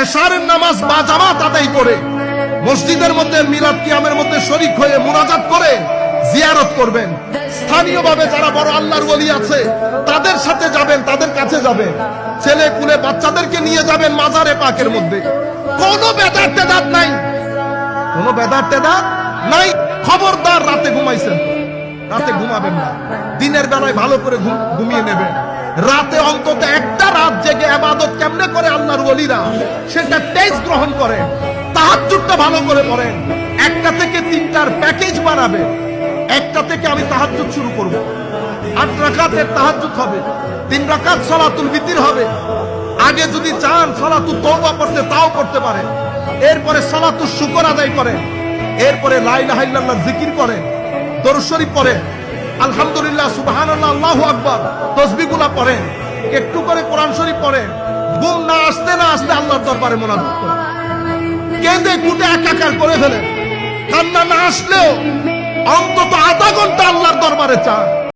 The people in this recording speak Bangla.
এশারের নামাজ বা জামাত আদায় করে মসজিদের মধ্যে মিলাদ কিয়ামের মধ্যে শরীক হয়ে মুনাজাত করে জিয়ারত করবেন। স্থানীয়ভাবে যারা বড় আল্লাহর ওলি আছে তাদের সাথে যাবেন, তাদের কাছে যাবেন। ছেলে কুলে বাচ্চাদেরকে নিয়ে যাবেন মাজারে পাকের মধ্যে। কোনো বেদাত টেদাত নাই, কোনো বেদাত টেদাত নাই। খবরদার রাতে ঘুমাইছেন, রাতে ঘুমাবেন না। দিনের বেলায় ভালো করে ঘুমিয়ে নেবেন। রাতে অন্তত একটা রাত জেগে ইবাদত কেমনে করে আল্লাহর ওলিরা সেটা টেস্ট গ্রহণ করেন। তাহাজ্জুদটা ভালো করে পড়েন। 1টা থেকে 3টার প্যাকেজ বানাবেন। 1টা থেকে আমি তাহাজ্জুদ শুরু করব। 8 রাকাতের তাহাজ্জুদ হবে, 3 রাকাত সালাতুল বিতির হবে। আগে যদি চান সালাতুত তওবা পড়তে তাও করতে পারেন। এরপরে সালাতুশ শুকর আদায় করেন। এরপরে লা ইলাহা ইল্লাল্লাহ জিকির করেন, দরুদ শরীফ পড়েন, আলহামদুলিল্লাহ, সুবহানাল্লাহ, আল্লাহু আকবার, তাসবিহগুলো পড়েন। একটু করে কোরআন শরীফ পড়েন। ঘুম না আসতে আল্লাহর দরবারে মুনাজাত করেন। কেঁদে কুটে একাকার করে ফেলেন। কান্না না আসলেও অন্তত আধা ঘন্টা আল্লাহর দরবারে চান।